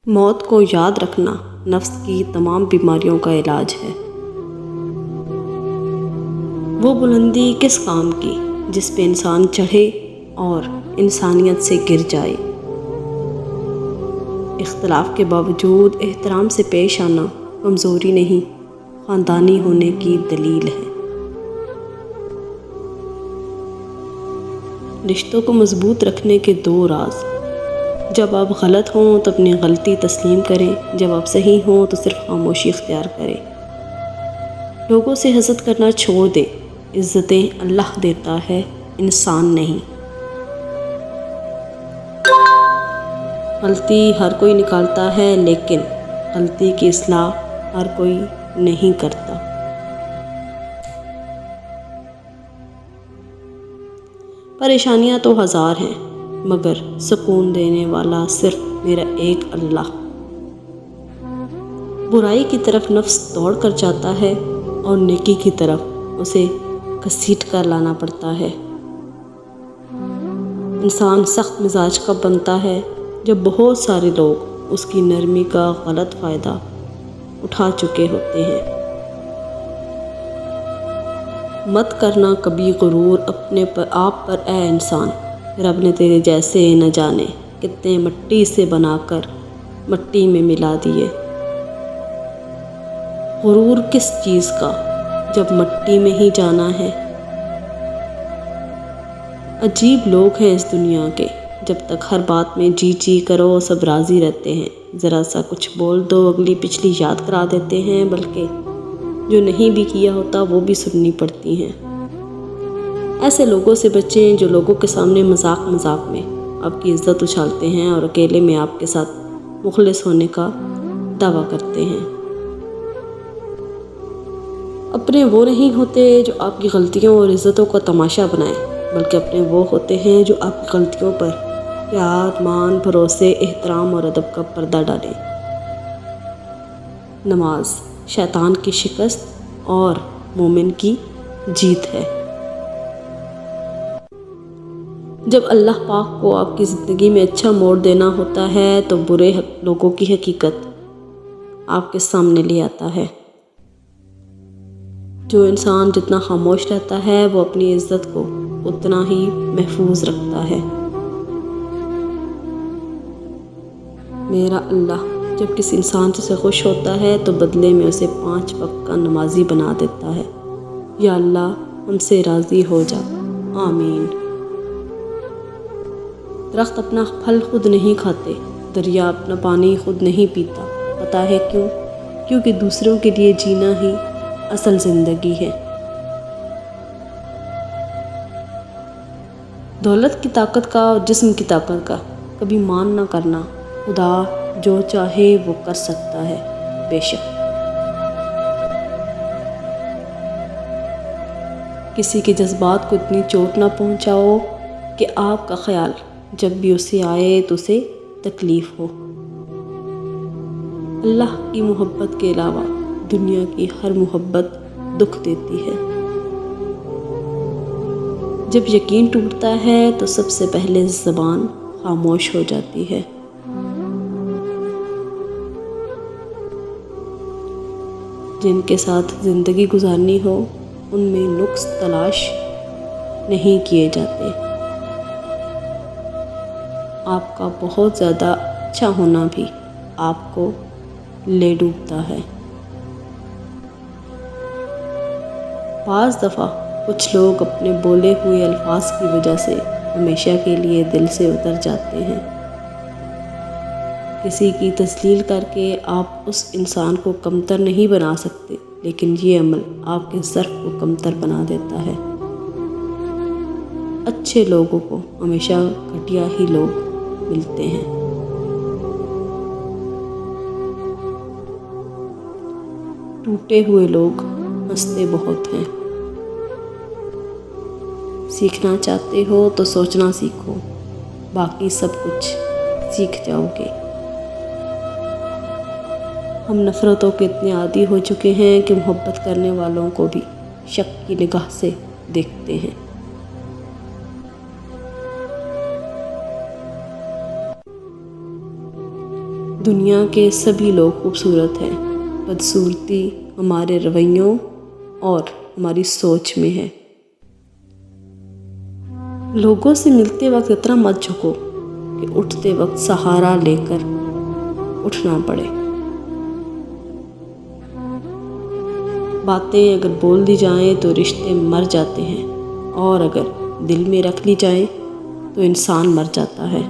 موت کو یاد رکھنا نفس کی تمام بیماریوں کا علاج ہے۔ وہ بلندی کس کام کی جس پہ انسان چڑھے اور انسانیت سے گر جائے۔ اختلاف کے باوجود احترام سے پیش آنا کمزوری نہیں، خاندانی ہونے کی دلیل ہے۔ رشتوں کو مضبوط رکھنے کے 2 راز: جب آپ غلط ہوں تو اپنی غلطی تسلیم کریں، جب آپ صحیح ہوں تو صرف خاموشی اختیار کریں۔ لوگوں سے حسد کرنا چھوڑ دیں، عزتیں اللہ دیتا ہے، انسان نہیں۔ غلطی ہر کوئی نکالتا ہے لیکن غلطی کی اصلاح ہر کوئی نہیں کرتا۔ پریشانیاں تو 1000 ہیں مگر سکون دینے والا صرف میرا ایک اللہ۔ برائی کی طرف نفس دوڑ کر جاتا ہے اور نیکی کی طرف اسے گھسیٹ کر لانا پڑتا ہے۔ انسان سخت مزاج کا بنتا ہے جب بہت سارے لوگ اس کی نرمی کا غلط فائدہ اٹھا چکے ہوتے ہیں۔ مت کرنا کبھی غرور اپنے آپ پر اے انسان، رب نے تیرے جیسے نہ جانے کتنے مٹی سے بنا کر مٹی میں ملا دیے۔ غرور کس چیز کا جب مٹی میں ہی جانا ہے۔ عجیب لوگ ہیں اس دنیا کے، جب تک ہر بات میں جی جی کرو سب راضی رہتے ہیں، ذرا سا کچھ بول دو اگلی پچھلی یاد کرا دیتے ہیں، بلکہ جو نہیں بھی کیا ہوتا وہ بھی سننی پڑتی ہیں۔ ایسے لوگوں سے بچیں جو لوگوں کے سامنے مذاق میں آپ کی عزت اچھالتے ہیں اور اکیلے میں آپ کے ساتھ مخلص ہونے کا دعویٰ کرتے ہیں۔ اپنے وہ نہیں ہوتے جو آپ کی غلطیوں اور عزتوں کا تماشا بنائیں، بلکہ اپنے وہ ہوتے ہیں جو آپ کی غلطیوں پر پیار، مان، بھروسے، احترام اور ادب کا پردہ ڈالیں۔ نماز شیطان کی شکست اور مومن کی جیت ہے۔ جب اللہ پاک کو آپ کی زندگی میں اچھا موڑ دینا ہوتا ہے تو برے لوگوں کی حقیقت آپ کے سامنے لے آتا ہے۔ جو انسان جتنا خاموش رہتا ہے وہ اپنی عزت کو اتنا ہی محفوظ رکھتا ہے۔ میرا اللہ جب کسی انسان سے خوش ہوتا ہے تو بدلے میں اسے 5 وقت کا نمازی بنا دیتا ہے۔ یا اللہ ہم سے راضی ہو جا، آمین۔ درخت اپنا پھل خود نہیں کھاتے، دریا اپنا پانی خود نہیں پیتا۔ پتہ ہے کیوں؟ کیونکہ دوسروں کے لیے جینا ہی اصل زندگی ہے۔ دولت کی طاقت کا اور جسم کی طاقت کا کبھی مان نہ کرنا۔ خدا جو چاہے وہ کر سکتا ہے، بے شک۔ کسی کے جذبات کو اتنی چوٹ نہ پہنچاؤ کہ آپ کا خیال جب بھی اسے آئے تو اسے تکلیف ہو۔ اللہ کی محبت کے علاوہ دنیا کی ہر محبت دکھ دیتی ہے۔ جب یقین ٹوٹتا ہے تو سب سے پہلے زبان خاموش ہو جاتی ہے۔ جن کے ساتھ زندگی گزارنی ہو ان میں نقص تلاش نہیں کیے جاتے۔ آپ کا بہت زیادہ اچھا ہونا بھی آپ کو لے ڈوبتا ہے۔ بعض دفعہ کچھ لوگ اپنے بولے ہوئے الفاظ کی وجہ سے ہمیشہ کے لیے دل سے اتر جاتے ہیں۔ کسی کی تذلیل کر کے آپ اس انسان کو کمتر نہیں بنا سکتے، لیکن یہ عمل آپ کے ظرف کو کمتر بنا دیتا ہے۔ اچھے لوگوں کو ہمیشہ گھٹیا ہی لوگ ملتے ہیں۔ ٹوٹے ہوئے لوگ ہنستے بہت ہیں۔ سیکھنا چاہتے ہو تو سوچنا سیکھو، باقی سب کچھ سیکھ جاؤ گے۔ ہم نفرتوں کے اتنے عادی ہو چکے ہیں کہ محبت کرنے والوں کو بھی شک کی نگاہ سے دیکھتے ہیں۔ دنیا کے سبھی لوگ خوبصورت ہیں، بدصورتی ہمارے رویوں اور ہماری سوچ میں ہے۔ لوگوں سے ملتے وقت اتنا مت جھکو کہ اٹھتے وقت سہارا لے کر اٹھنا پڑے۔ باتیں اگر بول دی جائیں تو رشتے مر جاتے ہیں، اور اگر دل میں رکھ لی جائیں تو انسان مر جاتا ہے۔